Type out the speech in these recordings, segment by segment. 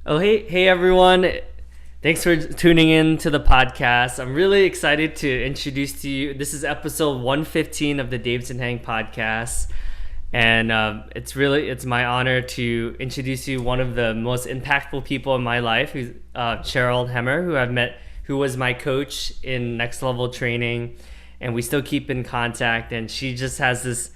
Oh, hey everyone. Thanks for tuning in to the podcast. I'm really excited to introduce to you. This is episode 115 of the Davidson Hang podcast. And it's my honor to introduce you one of the most impactful people in my life, who's Sheryl Hemmer, who I've met, who was my coach in next level training, and we still keep in contact. And she just has this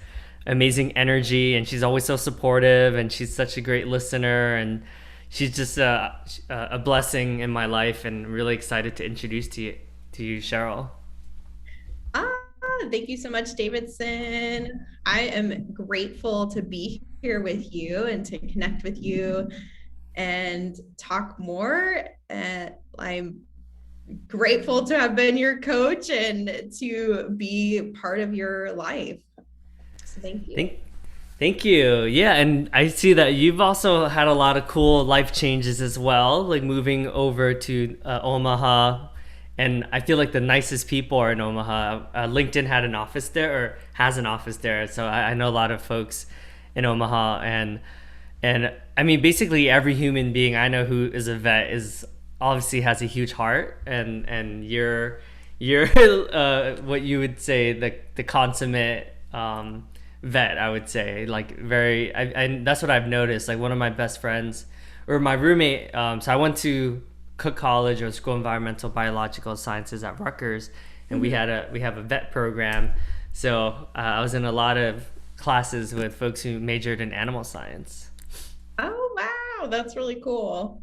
amazing energy, and she's always so supportive, and she's such a great listener, and she's just a blessing in my life, and really excited to introduce to you, Sheryl. Ah, Thank you so much, Davidson. I am grateful to be here with you and to connect with you and talk more. I'm grateful to have been your coach and to be part of your life. So thank you. Thank Thank you. Yeah, and I see that you've also had a lot of cool life changes as well, like moving over to Omaha. And I feel like the nicest people are in Omaha. LinkedIn had an office there, or has an office there, so I know a lot of folks in Omaha. And I mean, basically every human being I know who is a vet is obviously has a huge heart, and you're what you would say the consummate vet, I would say. Like very, and that's what I've noticed. Like one of my best friends or my roommate. So I went to Cook College, or School of Environmental Biological Sciences at Rutgers, and Mhm. we have a vet program. So I was in a lot of classes with folks who majored in animal science. Oh, wow. That's really cool.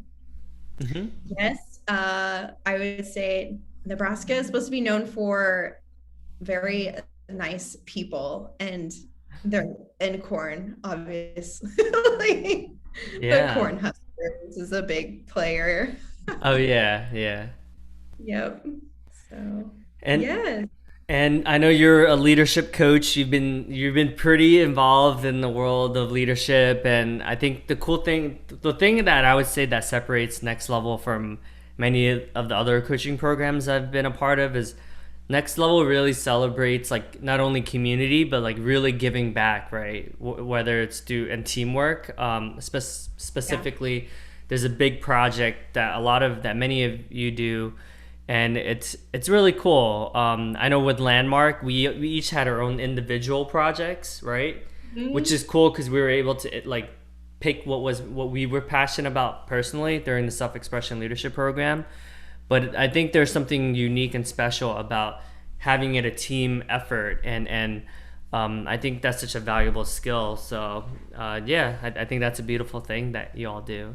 Hmm. Yes. I would say Nebraska is supposed to be known for very nice people and they're and corn, obviously. Like, the Yeah. corn huskers is a big player. Oh yeah, yeah. Yep. So And yes. And I know you're a leadership coach. You've been pretty involved in the world of leadership, and I think the thing that I would say that separates Next Level from many of the other coaching programs I've been a part of is Next Level really celebrates like not only community but like really giving back, right? Whether it's through and teamwork. Yeah. Specifically, there's a big project that many of you do, and it's really cool. I know with Landmark, we each had our own individual projects, right? Which Mhm. is cool because we were able to like pick what we were passionate about personally during the self expression leadership program. But I think there's something unique and special about having it a team effort, and I think that's such a valuable skill. So yeah, I think that's a beautiful thing that you all do.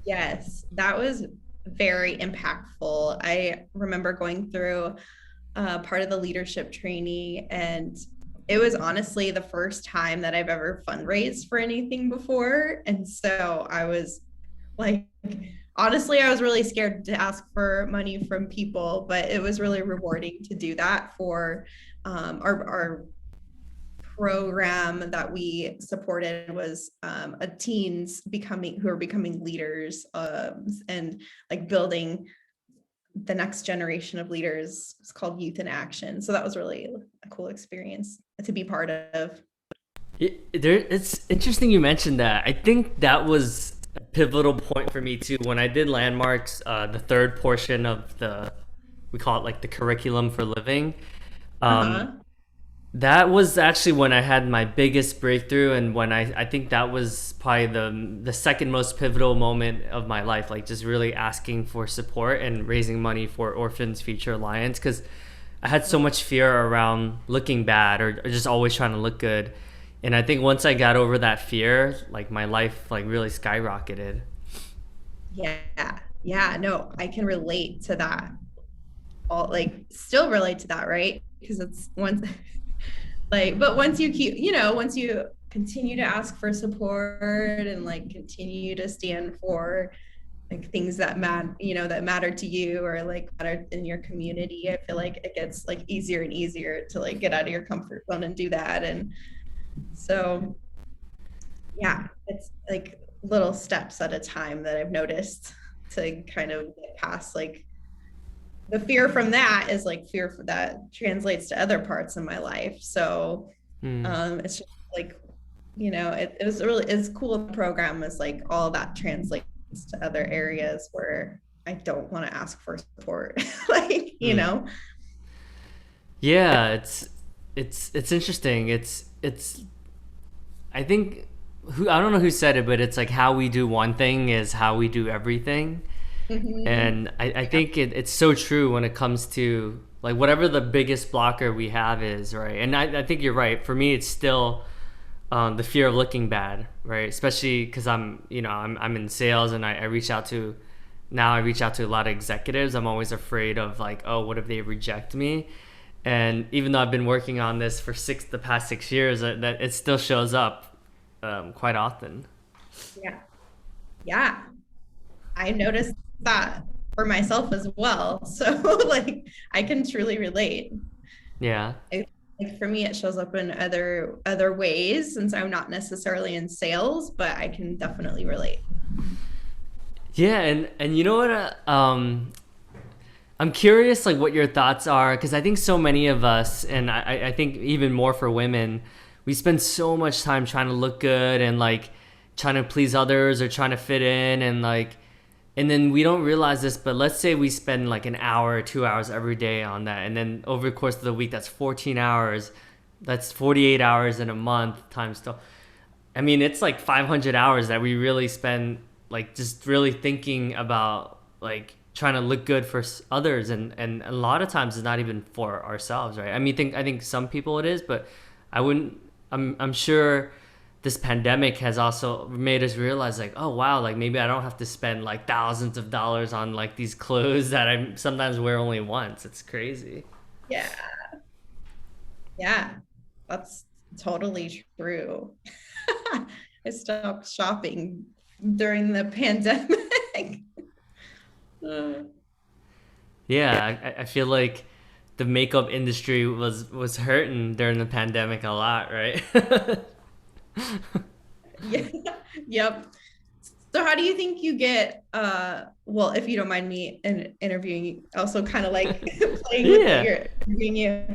Yes, that was very impactful. I remember going through part of the leadership training, and it was honestly the first time that I've ever fundraised for anything before. And so I was like, honestly, I was really scared to ask for money from people, but it was really rewarding to do that for our program that we supported was a teens becoming who are becoming leaders, and like building the next generation of leaders. It's called Youth in Action. So that was really a cool experience to be part of. It's interesting you mentioned that. I think that was a pivotal point for me too when I did landmarks. The third portion of we call it like the curriculum for living. Um, Uh-huh. that was actually when I had my biggest breakthrough, and when I think that was probably the second most pivotal moment of my life. Like just really asking for support and raising money for Orphans Future Alliance, because I had so much fear around looking bad, or just always trying to look good. And I think once I got over that fear, like my life like really skyrocketed. Yeah. Yeah. No, I can relate to that. All like still relate to that, right? Because it's once like, but once you keep, once you continue to ask for support and like continue to stand for like things that matter to you or like matter in your community, I feel like it gets like easier and easier to like get out of your comfort zone and do that. And so yeah, it's like little steps at a time that I've noticed to kind of get past like the fear from that is like fear for that translates to other parts of my life. So Hmm. it's just like it was really, it's cool. The program is like all that translates to other areas where I don't want to ask for support. like, Mm. Yeah, it's interesting. It's I think who I don't know who said it, but it's like how we do one thing is how we do everything. Mhm. And I think it's so true when it comes to like whatever the biggest blocker we have is, right? And I think you're right. For me, it's still the fear of looking bad, right? Especially because I'm in sales and I reach out to now I reach out to a lot of executives. I'm always afraid of like, oh, what if they reject me? And even though I've been working on this for the past 6 years, that it still shows up quite often. Yeah. Yeah. I noticed that for myself as well. So like I can truly relate. Yeah. I, like for me, it shows up in other ways since I'm not necessarily in sales, but I can definitely relate. Yeah, and you know what? I'm curious, like, what your thoughts are, because I think so many of us, and I think even more for women, we spend so much time trying to look good and like trying to please others or trying to fit in, and then we don't realize this, but let's say we spend like an hour or 2 hours every day on that, and then over the course of the week, that's 14 hours, that's 48 hours in a month times. I mean, it's like 500 hours that we really spend like just really thinking about like trying to look good for others, and a lot of times it's not even for ourselves, right? I think some people it is, but I wouldn't. I'm sure this pandemic has also made us realize like, oh wow, like maybe I don't have to spend like thousands of dollars on like these clothes that I sometimes wear only once. It's crazy. Yeah. Yeah. That's totally true. I stopped shopping during the pandemic. Uh, Yeah, I feel like the makeup industry was hurting during the pandemic a lot, right? yeah. Yep. So how do you think you get well, if you don't mind me interviewing you, also kind of like playing with Yeah. your interviewing you,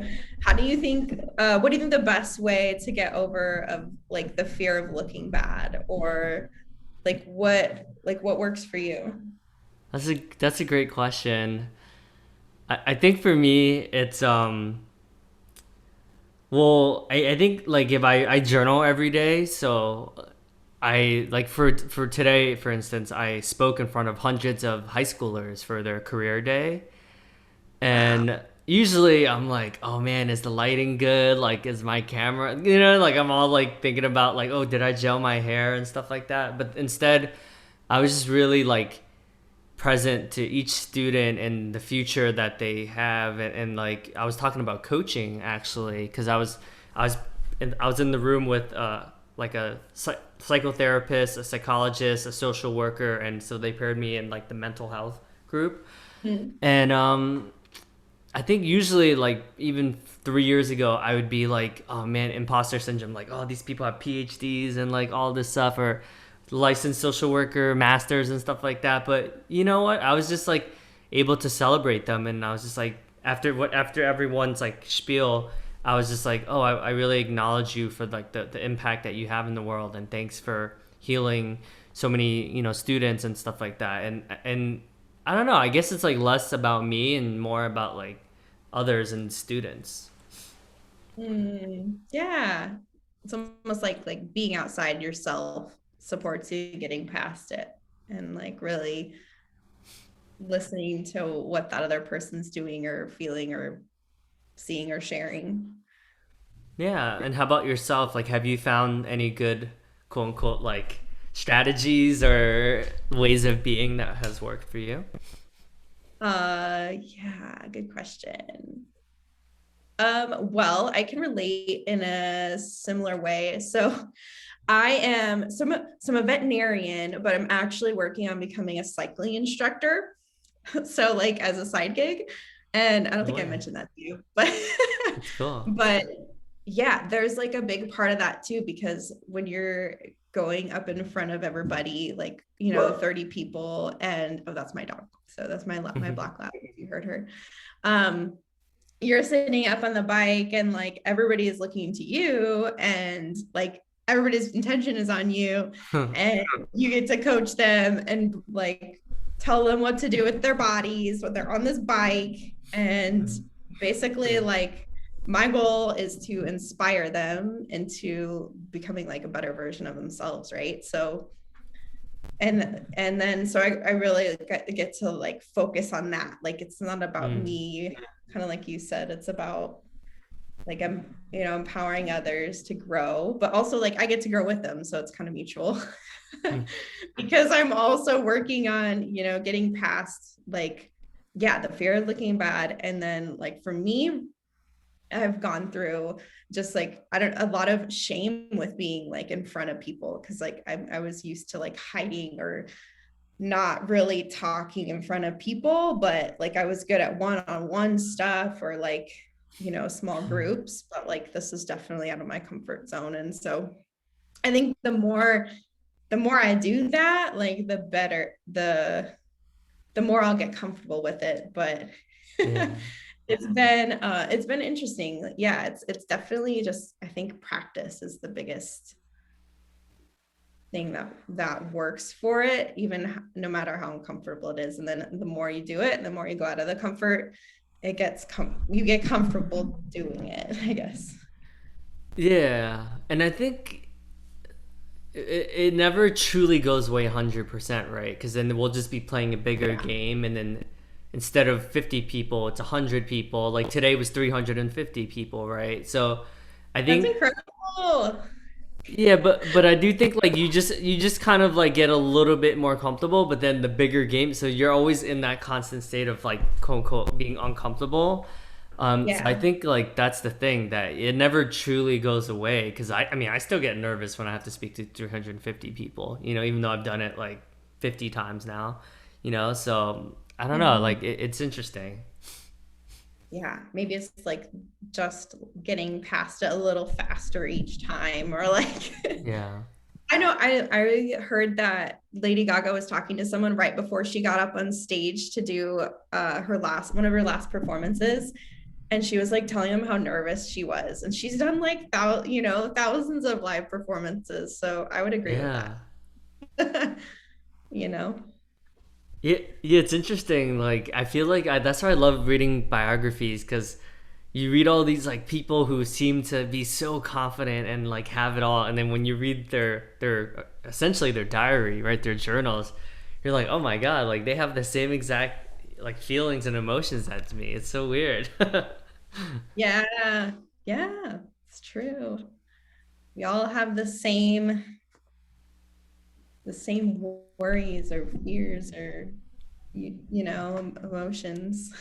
how do you think what do you think the best way to get over of like the fear of looking bad or like what works for you? That's a great question. I think for me it's well, I think like if I journal every day, so I like for today, for instance, I spoke in front of hundreds of high schoolers for their career day. Wow. And usually I'm like, oh man, is the lighting good? Like, is my camera, like I'm all like thinking about like, oh, did I gel my hair and stuff like that? But instead, I was just really like present to each student and the future that they have. And like, I was talking about coaching actually, because I was in the room with like a psychotherapist, a psychologist, a social worker, and so they paired me in like the mental health group. Mm. And I think usually like even 3 years ago I would be like, oh man, imposter syndrome, like oh these people have PhDs and like all this stuff, or licensed social worker, masters and stuff like that. But you know what? I was just like able to celebrate them, and I was just like after everyone's like spiel, I was just like, oh, I really acknowledge you for like the impact that you have in the world, and thanks for healing so many students and stuff like that. And I don't know. I guess it's like less about me and more about like others and students. Mm. Yeah. It's almost like being outside yourself supports you getting past it and like really listening to what that other person's doing or feeling or seeing or sharing. Yeah. And how about yourself? Like, have you found any good quote unquote like strategies or ways of being that has worked for you? Yeah, good question. Well, I can relate in a similar way. So I am some a veterinarian, but I'm actually working on becoming a cycling instructor. So like as a side gig. And I don't No think I way. mentioned that to you, but That's cool. but yeah, there's like a big part of that too, because when you're going up in front of everybody, like, 30 people and oh, that's my dog. So that's my black lab, if you heard her. Um, you're sitting up on the bike and like everybody is looking to you and like everybody's intention is on you, and you get to coach them and like tell them what to do with their bodies when they're on this bike. And basically, like, my goal is to inspire them into becoming like a better version of themselves, right? So and then so I really get to like focus on that. Like, it's not about Mm. me, kind of like you said, it's about like I'm, empowering others to grow, but also like I get to grow with them, so it's kind of mutual. Mm. Because I'm also working on, getting past like, yeah, the fear of looking bad. And then like for me, I've gone through just like, I don't, a lot of shame with being like in front of people, because like I was used to like hiding or not really talking in front of people, but like I was good at one-on-one stuff or like, small groups, but like this is definitely out of my comfort zone. And so I think the more I do that, like the better, the more I'll get comfortable with it. But Yeah. it's been interesting. Yeah, it's definitely just, I think practice is the biggest thing that works for it, even no matter how uncomfortable it is. And then the more you do it, the more you go out of the comfort, you get comfortable doing it, I guess. Yeah. And I think it never truly goes away 100%, right? Because then we'll just be playing a bigger Yeah, game, and then instead of 50 people, it's 100 people. Like today was 350 people, right? So I that's think, incredible. yeah, but I do think like you just kind of like get a little bit more comfortable, but then the bigger game, so you're always in that constant state of like quote unquote being uncomfortable. So I Yeah. think like that's the thing, that it never truly goes away, because I mean I still get nervous when I have to speak to 350 people, even though I've done it like 50 times now, so I don't know, Mhm. like it's interesting. Yeah, maybe it's like just getting past it a little faster each time, or like Yeah. I know I heard that Lady Gaga was talking to someone right before she got up on stage to do her last one of her last performances, and she was like telling him how nervous she was, and she's done like thousands of live performances, so I would agree with Yeah. that. you know Yeah, yeah, it's interesting. Like, I feel like that's why I love reading biographies, because you read all these like people who seem to be so confident and like have it all, and then when you read their essentially their diary, right, their journals, you're like, oh my god, like they have the same exact like feelings and emotions as me. It's so weird. yeah, yeah, it's true. We all have the same worries or fears or emotions.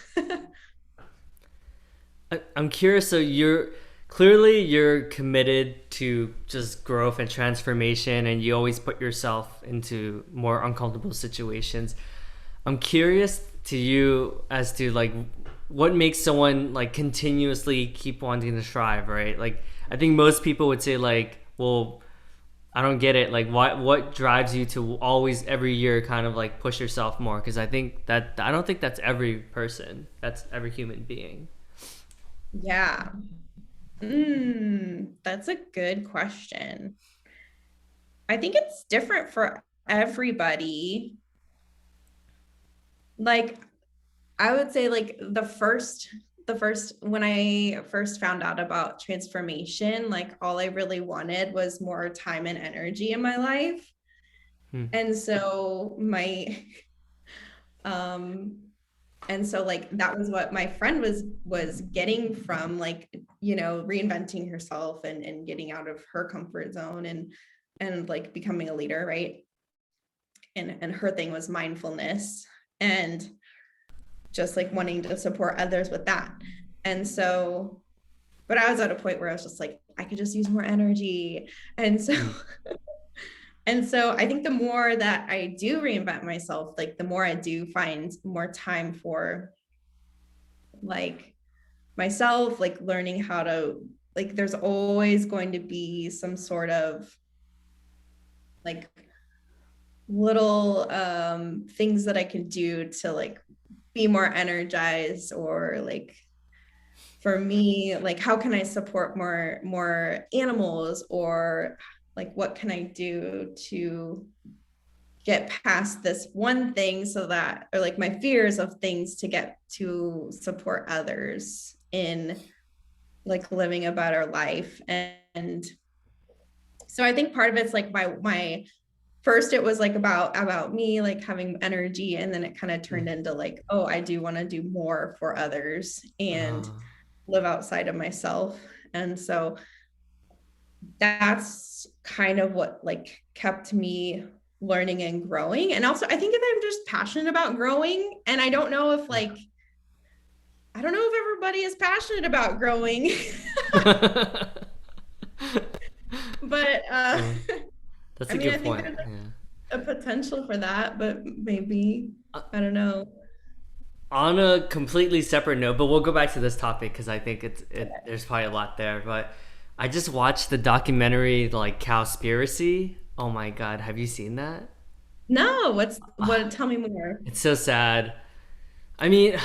I'm curious. So you're committed to just growth and transformation, and you always put yourself into more uncomfortable situations. I'm curious to you as to like what makes someone like continuously keep wanting to strive, right? Like I think most people would say like, well, I don't get it. Like what drives you to always every year kind of like push yourself more? Because I don't think that's every person. That's every human being. Yeah. That's a good question. I think it's different for everybody. Like, I would say like the first when I first found out about transformation, like all I really wanted was more time and energy in my life. Hmm. And so my um and so like that was what my friend was getting from like reinventing herself and getting out of her comfort zone and like becoming a leader, right? And her thing was mindfulness and just like wanting to support others with that. And so, but I was at a point where I was just like, I could just use more energy. And so, Hmm. and so I think the more that I do reinvent myself, like the more I do find more time for like myself, like learning how to, like, there's always going to be some sort of like little things that I can do to like be more energized, or like for me, like how can I support more animals, or like what can I do to get past this one thing so that, or like my fears of things to get to support others in like living a better life. And so I think part of it's like my first it was like about me like having energy, and then it kind of turned into like, oh, I do want to do more for others and Uh, live outside of myself. And so that's kind of what like kept me learning and growing. And also I think that I'm just passionate about growing, and I don't know if like I don't know if everybody is passionate about growing. But uh, that's I a mean, I good think point. there's Yeah. a potential for that, but maybe I don't know. On a completely separate note, but we'll go back to this topic because I think there's probably a lot there. But I just watched the documentary like Cowspiracy. Oh my god, have you seen that? No, what, tell me more. It's so sad. I mean,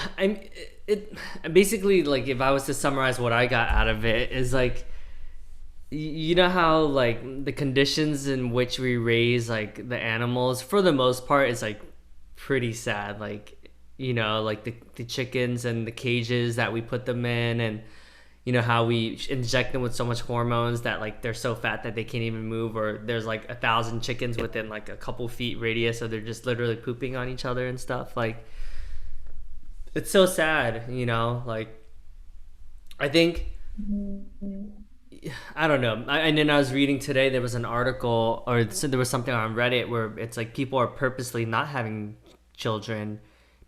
it basically like if I was to summarize what I got out of it is like you know how like the conditions in which we raise like the animals for the most part is like pretty sad, like you know like the chickens and the cages that we put them in, and you know how we inject them with so much hormones that like they're so fat that they can't even move, or there's like 1,000 chickens within like a couple feet radius, so they're just literally pooping on each other and stuff. Like it's so sad, you know, like I think I don't know. And then I was reading today, there was an article, or so there was something on Reddit where it's like people are purposely not having children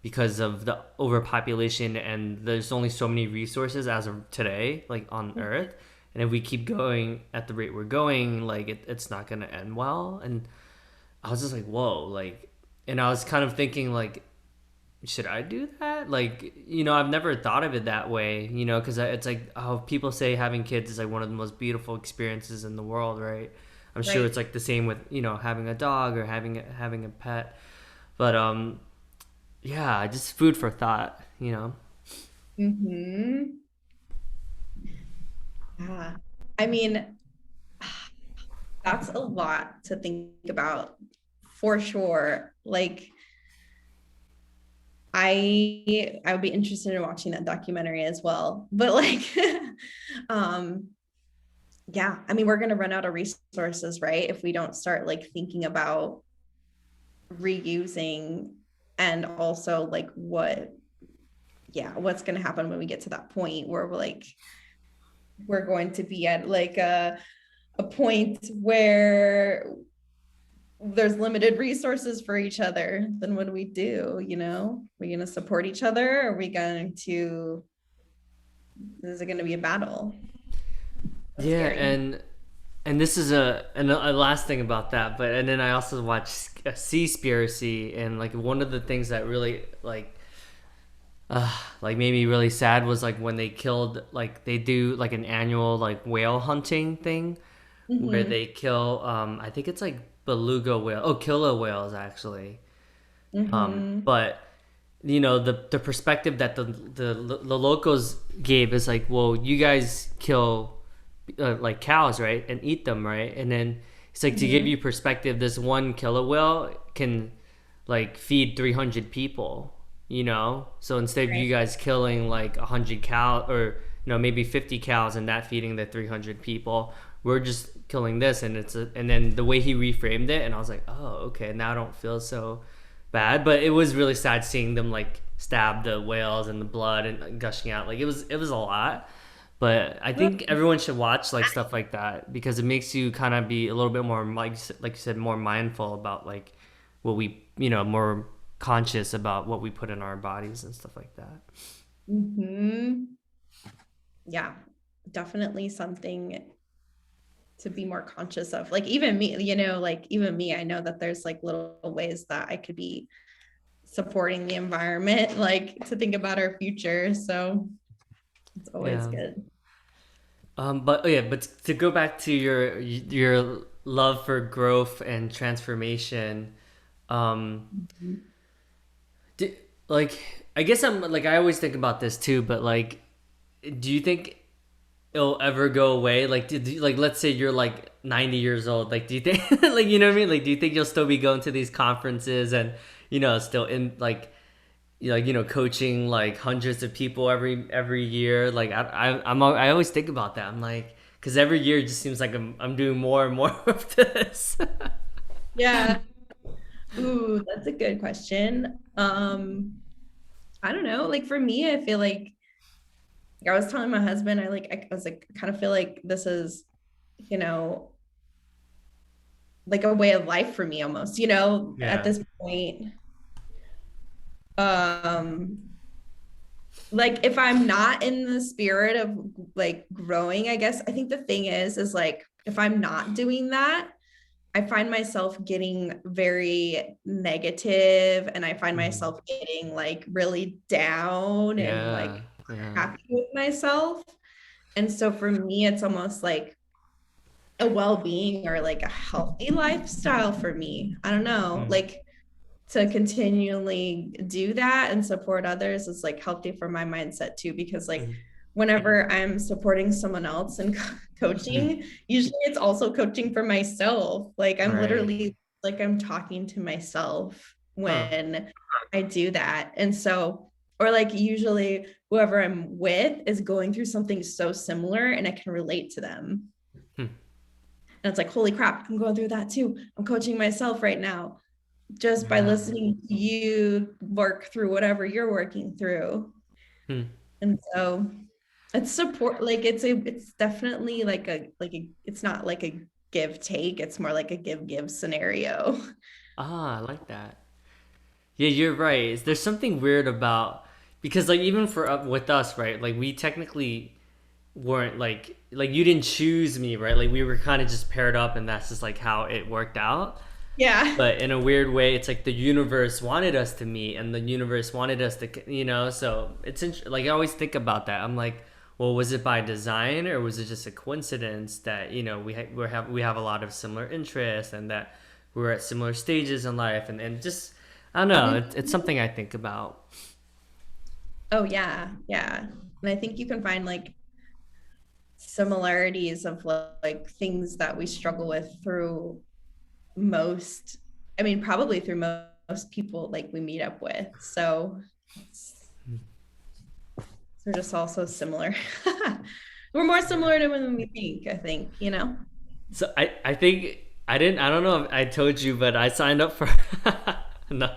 because of the overpopulation, and there's only so many resources as of today, like on Earth. And if we keep going at the rate we're going, like it's not going to end well. And I was just like, whoa, like, and I was kind of thinking, like, should I do that? Like, you know, I've never thought of it that way, you know, because it's like, oh, people say having kids is like one of the most beautiful experiences in the world, right? I'm sure Right. it's like the same with, you know, having a dog or having a pet. But yeah, just food for thought, you know. Mm-hmm. Yeah. I mean, that's a lot to think about for sure. Like I would be interested in watching that documentary as well. But like um yeah, I mean we're going to run out of resources, right? If we don't start like thinking about reusing, and also like what, yeah, what's going to happen when we get to that point where we're like we're going to be at like a point where there's limited resources for each other. Then what do we do? You know, are we going to support each other? Are we going to, is it going to be a battle? That's Yeah, scary. and this is a last thing about that, but and then I also watched Seaspiracy, and like one of the things that really like made me really sad was like when they killed, like they do like an annual like whale hunting thing where Mm-hmm. they kill I think it's like beluga whale, oh killer whales actually, Mm-hmm. but you know the perspective that the locals gave is like, well, you guys kill like cows, right, and eat them, right, and then it's like to give Mm-hmm. you perspective, this one killer whale can like feed 300 people, you know, so instead of you Right. guys killing like 100 cow, or you know maybe 50 cows and that feeding the 300 people, we're just killing this. And and then the way he reframed it, and I was like, oh, okay, now I don't feel so bad. But it was really sad seeing them like stab the whales and the blood and gushing out, like it was a lot. But I think everyone should watch like stuff like that because it makes you kind of be a little bit more, like you said, more mindful about like what we, you know, more conscious about what we put in our bodies and stuff like that. Mm-hmm. Yeah, definitely something to be more conscious of. Like even me, you know, like even me, I know that there's like little ways that I could be supporting the environment, like to think about our future. So it's always Yeah. good. But oh yeah, but to go back to your love for growth and transformation, um, do, like I guess I'm like I always think about this too, but like, do you think it'll ever go away? Like, like let's say you're like 90 years old, like do you think like you know what I mean, like do you think you'll still be going to these conferences and still in like coaching like hundreds of people every year? Like I always think about that. I'm like, because every year it just seems like I'm doing more and more of this. Yeah. Ooh, that's a good question. I don't know. Like for me, I feel like I was telling my husband, I was like, I kind of feel like this is, you know, like a way of life for me almost, at Yeah. this point. Um, like if I'm not in the spirit of like growing, I guess I think the thing is like if I'm not doing that, I find myself getting very negative and I find Mhm. myself getting like really down and like Yeah. Yeah. happy with myself. And so for me, it's almost like a well-being or like a healthy lifestyle for me. I don't know, Mm. like to continually do that and support others is like healthy for my mindset too, because like Mm. whenever I'm supporting someone else and Mm. coaching, usually it's also coaching for myself. Like I'm Right. literally like I'm talking to myself Huh. when I do that. And so, or like usually whoever I'm with is going through something so similar and I can relate to them. Hmm. And it's like, holy crap, I'm going through that too. I'm coaching myself right now just by Yeah. listening to you work through whatever you're working through. Hmm. And so it's support, like it's definitely it's not like a give take, it's more like a give scenario. Ah, I like that. Yeah, you're right. There's something weird about, because like even for with us, right? Like we technically weren't like you didn't choose me, right? Like we were kind of just paired up, and that's just like how it worked out. Yeah. But in a weird way, it's like the universe wanted us to meet, and the universe wanted us to, So it's like I always think about that. I'm like, well, was it by design, or was it just a coincidence that we have a lot of similar interests, and that we're at similar stages in life, and just I don't know. It's something I think about. Oh yeah, yeah. And I think you can find like similarities of like things that we struggle with through most, I mean, probably through most people like we meet up with. So they're just all so similar. We're more similar to when we think, I think. So I think I don't know if I told you, but I signed up for no,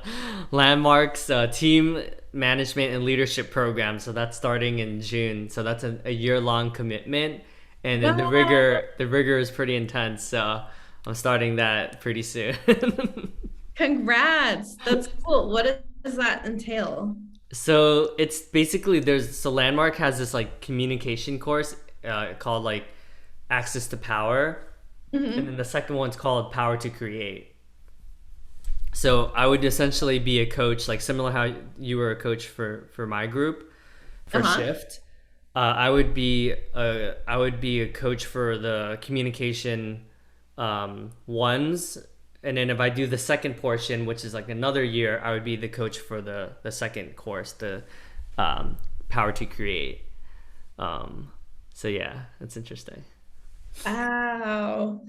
Landmark's team management and leadership program. So that's starting in June. So that's a year long commitment, and then Wow. the rigor is pretty intense. So I'm starting that pretty soon. Congrats. That's cool. What does that entail? So it's basically Landmark has this like communication course called like Access to Power, and then Mm-hmm. the second one's called Power to Create. So I would essentially be a coach, like similar how you were a coach for my group for Uh-huh. Shift. I would be a coach for the communication ones, and then if I do the second portion, which is like another year, I would be the coach for the second course, the Power to Create. Um, so yeah, that's interesting. Wow.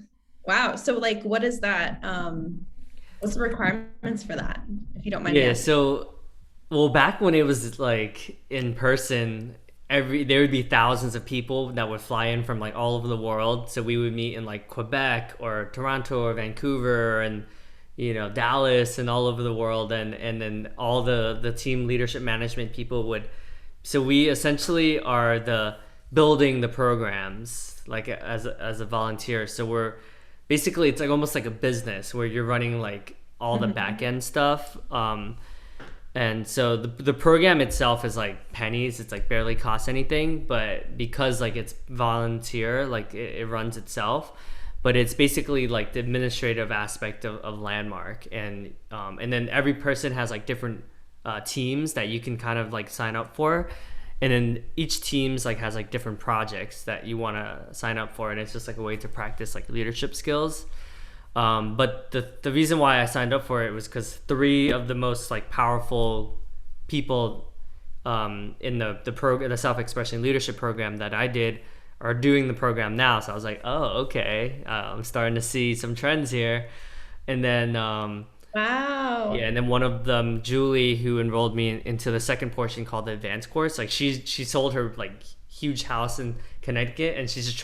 Wow. So like what is that? What's the requirements for that, if you don't mind me Yeah, asking? so well, back when it was like in person, there would be thousands of people that would fly in from like all over the world. So we would meet in like Quebec or Toronto or Vancouver and Dallas and all over the world, and then all the team leadership management people would. So we essentially are the building the programs like as a volunteer. So we're basically, it's like almost like a business where you're running like all the back Mhm. end stuff. And so the program itself is like pennies. It's like barely costs anything, but because like it's volunteer, like it runs itself. But it's basically like the administrative aspect of Landmark, and then every person has like different teams that you can kind of like sign up for, and then each team's like has like different projects that you want to sign up for, and it's just like a way to practice like leadership skills. But the reason why I signed up for it was because three of the most like powerful people in the self expression leadership program that I did are doing the program now. So I was like, oh, okay, I'm starting to see some trends here. And then yeah, Wow. and then one of them, Julie, who enrolled me into the second portion called the advanced course, like she sold her like huge house in Connecticut, and she's just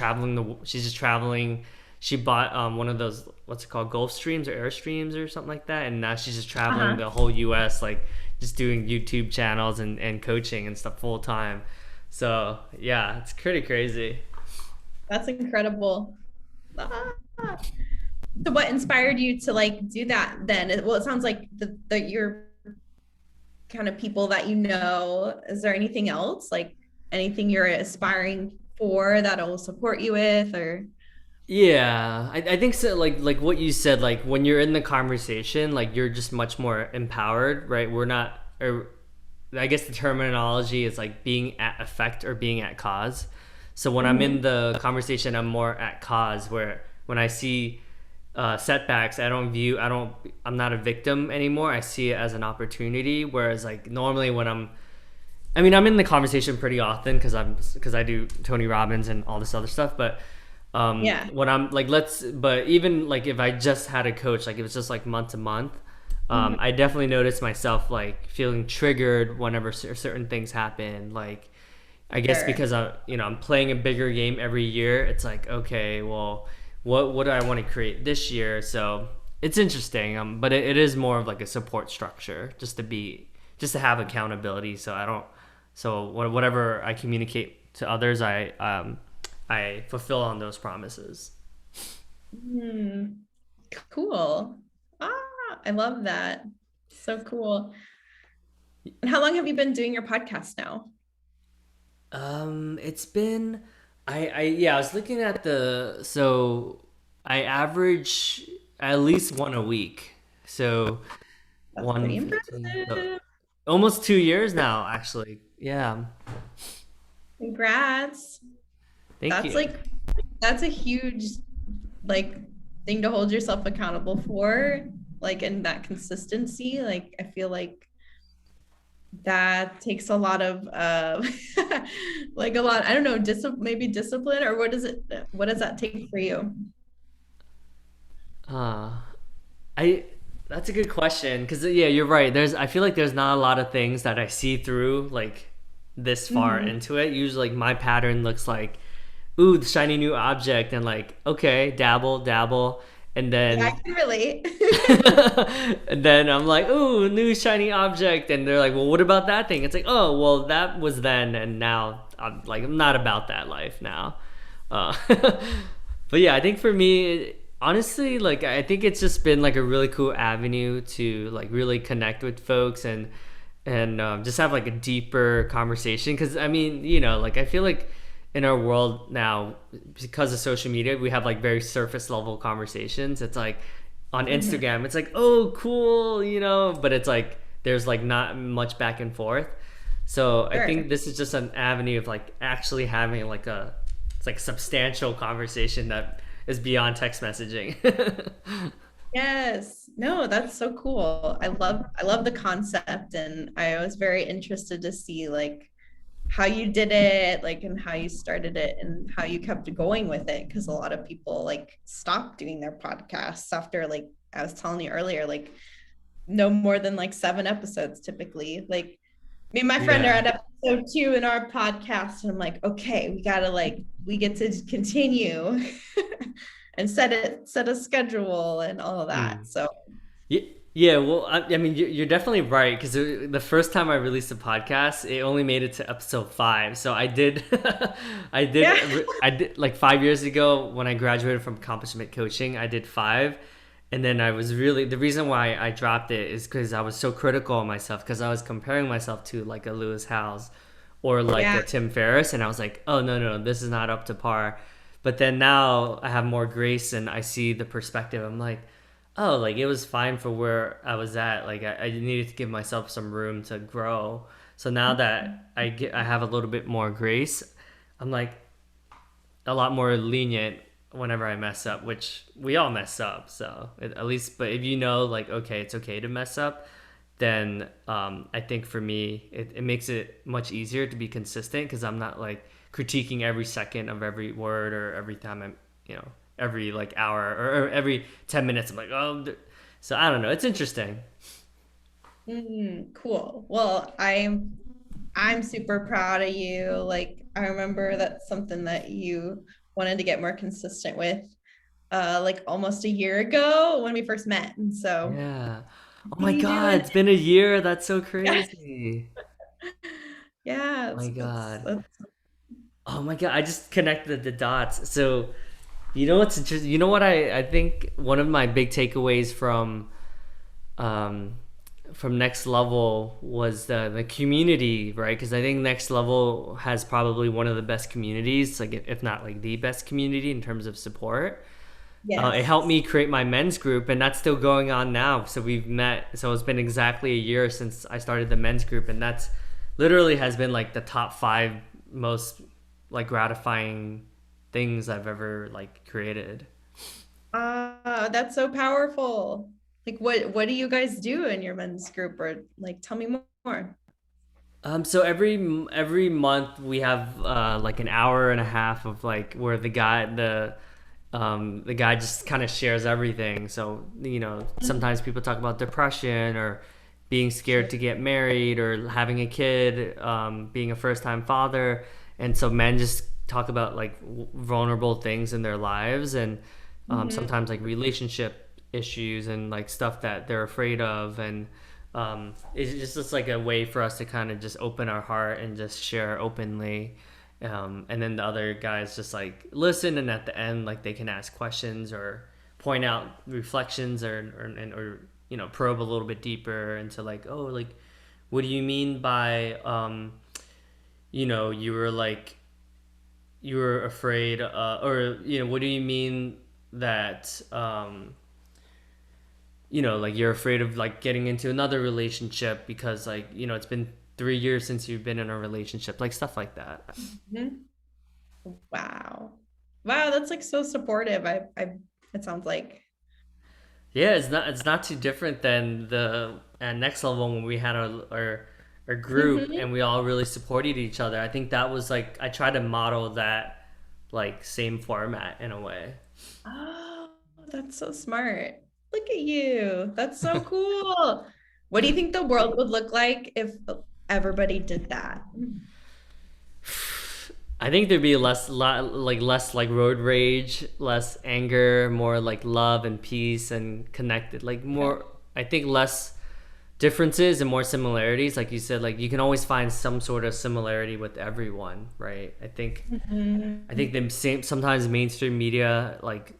traveling. She bought one of those, what's it called, Gulf Streams or Airstreams or something like that, and now she's just traveling Uh-huh. the whole U.S. like just doing YouTube channels and coaching and stuff full time. So yeah, it's pretty crazy. That's incredible. Ah. So what inspired you to like do that then? Well, it sounds like the your kind of people that you know. Is there anything else? Like anything you're aspiring for that will support you with or Yeah, I think so. Like what you said, like when you're in the conversation, like you're just much more empowered, right? We're not, or I guess the terminology is like being at effect or being at cause. So when I'm in Mhm. the conversation, I'm more at cause. Where when I see setbacks, I'm not a victim anymore. I see it as an opportunity. Whereas like normally when I'm in the conversation pretty often because I do Tony Robbins and all this other stuff. But Yeah. when I'm like, but even like if I just had a coach, like it was just like month to month, Mhm. I definitely noticed myself like feeling triggered whenever certain things happen. Like, I guess Sure. because I'm playing a bigger game every year. It's like, okay, well, what do I want to create this year? So it's interesting. But it is more of like a support structure, just to have accountability. So I don't, so whatever I communicate to others, I fulfill on those promises. Hmm. Cool. Ah, I love that. So cool. And how long have you been doing your podcast now? It's been, yeah, I was looking at so I average at least one a week. So That's pretty 115, so impressive. almost 2 years now, actually. Yeah. Congrats. Thank That's you. like that's a huge like thing to hold yourself accountable for, like in that consistency. Like I feel like that takes a lot of like a lot, I don't know, maybe discipline or what does that take for you? Uh, I That's a good question because yeah, you're right. I feel like there's not a lot of things that I see through like this far Mm-hmm. into it. Usually, like my pattern looks like, ooh, the shiny new object, and like, okay, dabble, dabble, and Yeah, I then can relate. and then I'm like, ooh, new shiny object, and they're like, well, what about that thing? It's like, oh, well, that was then, and now I'm not about that life now. But yeah, I think for me, honestly, like I think it's just been like a really cool avenue to like really connect with folks and just have like a deeper conversation. Because I mean, like I feel like in our world now, because of social media, we have like very surface level conversations. It's like on Mhm. Instagram, it's like, oh, cool, but it's like there's like not much back and forth. So I Sure. think this is just an avenue of like actually having like it's like substantial conversation that is beyond text messaging. Yes. No, that's so cool. I love the concept and I was very interested to see like how you did it, like and how you started it and how you kept going with it because a lot of people like stop doing their podcasts after like I was telling you earlier like no more than like 7 episodes typically. Like me and my friend are Yeah. at episode 2 in our podcast and I'm like, okay, we get to continue and set a schedule and all of that. Mm. So Yeah, yeah. Well, I mean, you're definitely right because the first time I released a podcast, it only made it to episode 5. So I did, yeah. I did like 5 years ago when I graduated from accomplishment coaching. I did 5, and then I was really the reason why I dropped it is because I was so critical of myself because I was comparing myself to like a Lewis Howes or like Yeah. a Tim Ferriss, and I was like, oh no, no, this is not up to par. But then now I have more grace and I see the perspective. I'm like, oh, like it was fine for where I was at. Like I needed to give myself some room to grow. So now that I have a little bit more grace, I'm like a lot more lenient whenever I mess up, which we all mess up. So at least, but if like, okay, it's okay to mess up, then I think for me, it makes it much easier to be consistent because I'm not like critiquing every second of every word, or every time I'm, every like hour, or every 10 minutes I'm like, oh. So I don't know, it's interesting. Cool. Well, I'm super proud of you. Like I remember that's something that you wanted to get more consistent with like almost a year ago when we first met. And so Yeah. Oh my see you god, doing it's been a year. That's so it. crazy. Yeah, Oh my god. that's Oh my god, I just connected the dots. So, what's interesting? You know what I think one of my big takeaways um from Next Level was the community, right? Because I think Next Level has probably one of the best communities, like if not like the best community in terms of support. It helped yes. me create my men's group, and that's still going on now. So we've met. So it's been exactly a year since I started the men's group, and that's literally has been like the top five most like gratifying things I've ever like created. That's so powerful. Like what do you guys do in your men's group or like tell me more. So every month we have like an hour and a half of like where the guy just kind of shares everything. So sometimes people talk about depression, or being scared to get married, or having a kid, being a first time father, and so men just talk about like vulnerable things in their lives, and Mhm. sometimes like relationship issues and like stuff that they're afraid of, and it's just like a way for us to kind of just open our heart and just share openly. And then the other guys just like listen, and at the end like they can ask questions or point out reflections, or probe a little bit deeper into like, oh, like what do you mean by you were like you were afraid, or what do you mean that like you're afraid of like getting into another relationship because like it's been 3 years since you've been in a relationship, like stuff like that. Mhm. Wow. Wow, that's like so supportive. I it sounds like. Yeah, it's not too different than the at Next Level when we had our group Mhm. and we all really supported each other. I think that was like I tried to model that like same format in a way. Oh, that's so smart. Look at you. That's so cool. What do you think the world would look like if everybody did that? I think there'd be less like road rage, less anger, more like love and peace and connected. Like Yeah. more, I think less differences and more similarities. Like you said, like you can always find some sort of similarity with everyone, right? I think Mhm. the same sometimes mainstream media like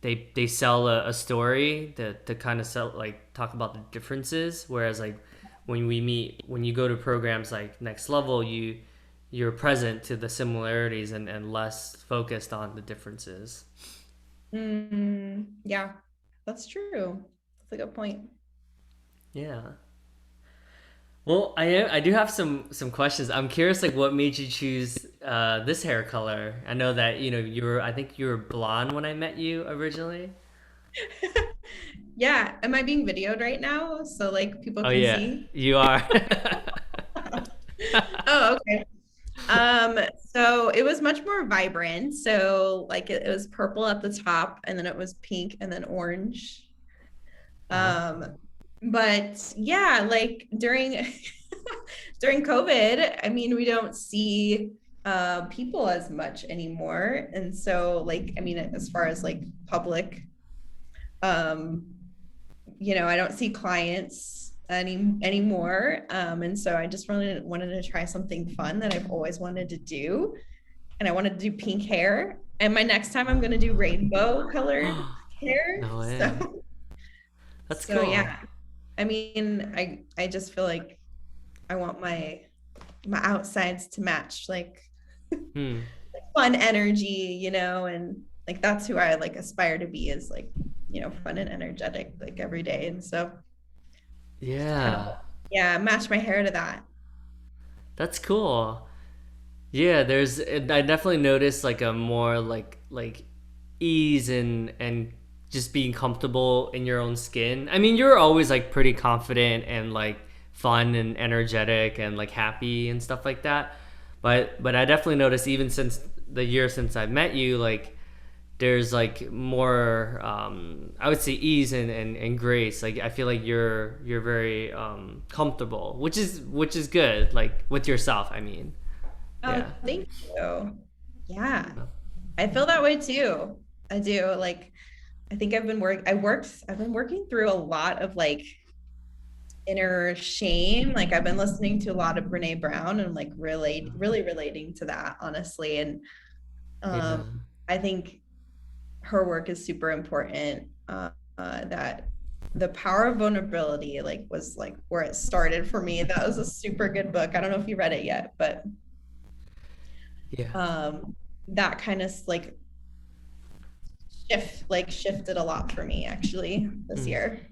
they sell a story to kind of sell like talk about the differences, whereas like when you go to programs like Next Level, you're present to the similarities, and less focused on the differences. Yeah, that's true. That's a good point. Yeah. Well, I do have some questions. I'm curious, like, what made you choose this hair color? I know that I think you were blonde when I met you originally. Yeah, am I being videoed right now so like people Oh can yeah, see? you are. Oh, okay. So it was much more vibrant. So like it was purple at the top and then it was pink and then orange. Oh. Um, but yeah, like during during COVID, I mean, we don't see people as much anymore. And so like, I mean, as far as like public, um, I don't see clients anymore. And so I just really wanted to try something fun that I've always wanted to do. And I wanted to do pink hair. And my next time I'm gonna do rainbow colored hair. No way. So That's so yeah. cool. I mean, I just feel like I want my outsides to match like Hmm. fun energy, and like that's who I like aspire to be is like, fun and energetic like every day. And so just kind of Yeah. yeah, match my hair to that. That's cool. Yeah, I definitely noticed like a more like ease and just being comfortable in your own skin. I mean, you're always like pretty confident and like fun and energetic and like happy and stuff like that. but I definitely noticed even since the year since I met you, like there's like more I would say ease and grace. Like I feel like you're very comfortable, which is good, like with yourself, I mean. Oh, Yeah. thank you. Yeah, I feel that way too. I do. Like, I think I've been working through a lot of like inner shame. Like I've been listening to a lot of Brene Brown and like really relating to that, honestly. And Yeah. I think her work is super important. That the power of vulnerability like was like where it started for me. That was a super good book. I don't know if you read it yet, but Yeah. um that kind of like shifted a lot for me actually this Mm. year.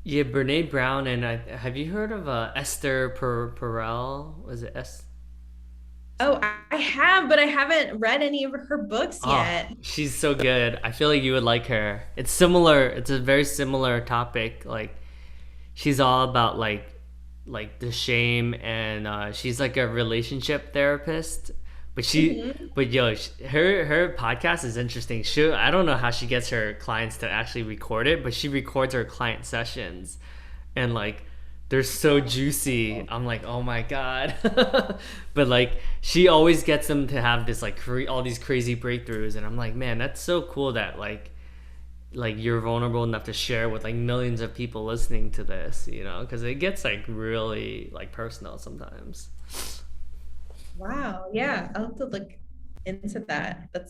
Yeah, Brene Brown, and have you heard of Esther Perel? Was it S? Oh, I have, but I haven't read any of her books Oh, yet. she's so good. I feel like you would like her. It's similar. It's a very similar topic. Like she's all about like the shame, and she's like a relationship therapist. But Mhm. but yo, her podcast is interesting. I don't know how she gets her clients to actually record it, but she records her client sessions, and like they're so juicy. I'm like, oh my god. But like she always gets them to have this like all these crazy breakthroughs, and I'm like, man, that's so cool that like you're vulnerable enough to share with like millions of people listening to this, because it gets like really like personal sometimes. Wow. Yeah, I'll have to look into that. That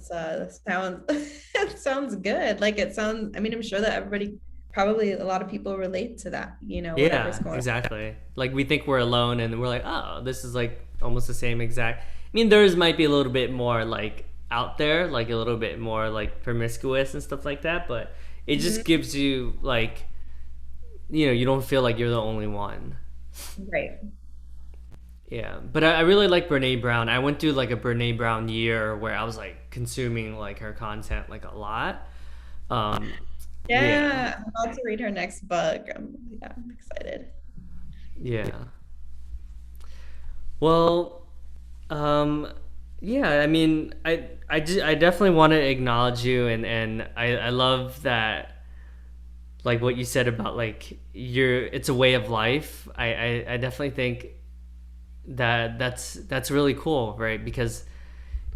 sounds it sounds good. Like it sounds, I mean, I'm sure that everybody probably a lot of people relate to that, whatever's Yeah, going on. exactly. Like we think we're alone, and we're like, oh, this is like almost the same exact. I mean, theirs might be a little bit more like out there, like a little bit more like promiscuous and stuff like that, but it just Mhm. gives you like, you don't feel like you're the only one. Right. Yeah, but I really like Brene Brown. I went through like a Brene Brown year where I was like consuming like her content like a lot. Um, yeah, Yeah, I'm about to read her next book. Yeah, I'm excited. yeah. Well, um, yeah. I mean, I definitely want to acknowledge you, and I love that like what you said about like it's a way of life. I definitely think that that's really cool, right? Because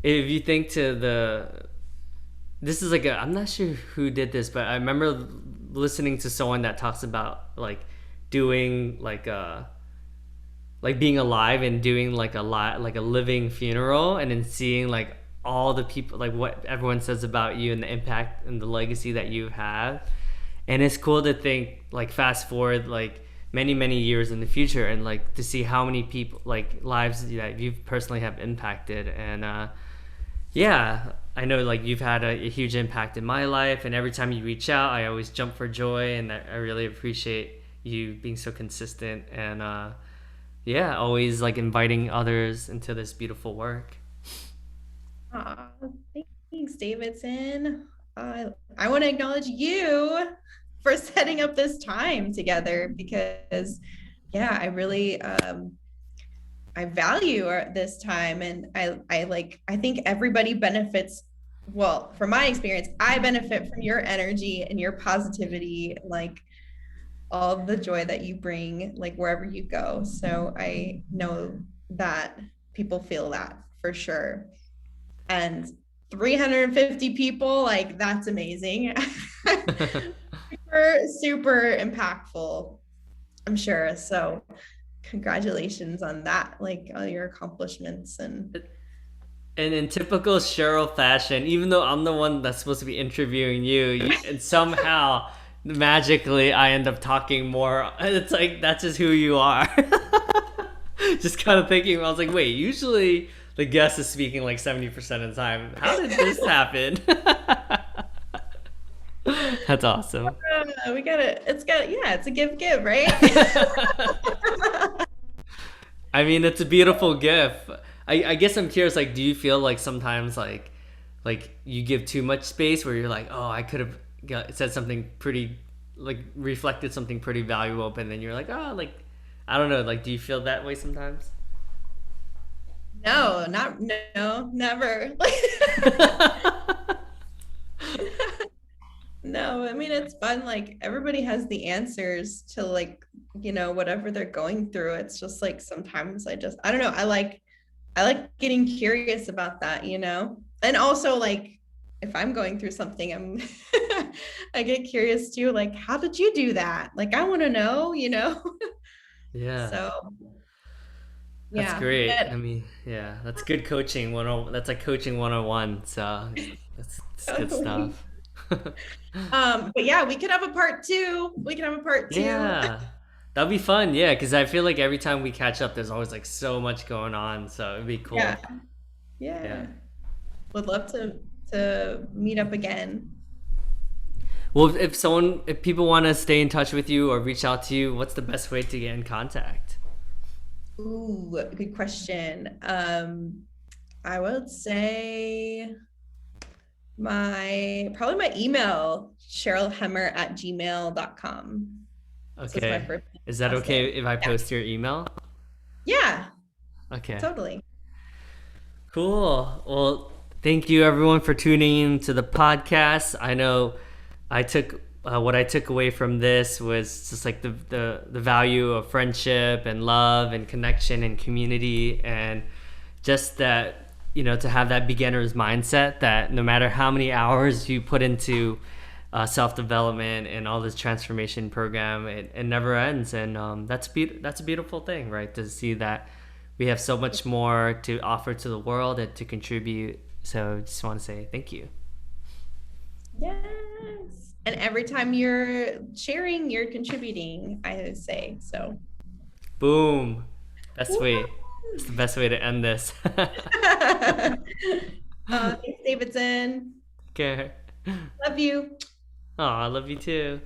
if you think to the this is like I'm not sure who did this, but I remember listening to someone that talks about like doing like being alive and doing like like a living funeral, and then seeing like all the people, like what everyone says about you and the impact and the legacy that you have. And it's cool to think like fast forward like many years in the future, and like to see how many people like lives that you personally have impacted. And yeah, I know like you've had a huge impact in my life, and every time you reach out I always jump for joy, and I really appreciate you being so consistent, and yeah, always like inviting others into this beautiful work. Aw, thanks, Davidson. I want to acknowledge you for setting up this time together because, yeah, I value this time, and I think everybody benefits. Well, from my experience, I benefit from your energy and your positivity, like all the joy that you bring, like wherever you go. So I know that people feel that for sure. And 350 people, like that's amazing. Super impactful, I'm sure. So congratulations on that, like on your accomplishments. And And in typical Cheryl fashion, even though I'm the one that's supposed to be interviewing you, and somehow magically I end up talking more. It's like that's just who you are. Just kind of thinking, I was like, wait, usually the guest is speaking like 70% of the time. How did this happen? That's awesome. we gotta, yeah, it's a give, right? I mean, it's a beautiful gift. I guess I'm curious. Like, do you feel like sometimes like you give too much space, where you're like, oh, I could have said something pretty, like reflected something pretty valuable, but then you're like, oh, like I don't know. Like, do you feel that way sometimes? No, not no, never. No, I mean it's fun. Like everybody has the answers to like, whatever they're going through. It's just like sometimes I don't know, I like getting curious about that. And also like if I'm going through something, I get curious too, like, how did you do that? Like I want to know. Yeah. So That's yeah. great. But I mean, yeah, that's good coaching. That's like coaching 101. So that's good totally. stuff. But yeah, we could have a part two. We can have a part two. Yeah, that'd be fun. Yeah, because I feel like every time we catch up, there's always like so much going on. So it'd be Yeah. cool. Yeah. Yeah. Would love to meet up again. Well, if people want to stay in touch with you or reach out to you, what's the best way to get in contact? Ooh, good question. I would say my email, CherylHemmer@gmail.com. So it's my Okay. first Is that last name. okay if I Yeah. post your email? Yeah, Okay. totally. Cool. Well, thank you everyone for tuning in to the podcast. I know I took what I took away from this was just like the value of friendship and love and connection and community, and just that, to have that beginner's mindset that no matter how many hours you put into self-development and all this transformation program, it never ends. And that's a beautiful thing, right? To see that we have so much more to offer to the world and to contribute. So just want to say thank you. Yes. And every time you're sharing, you're contributing, I say. So, Boom. Best woo. way. It's the best way to end this. Thanks, Davidson. Okay. Love you. Oh, I love you too.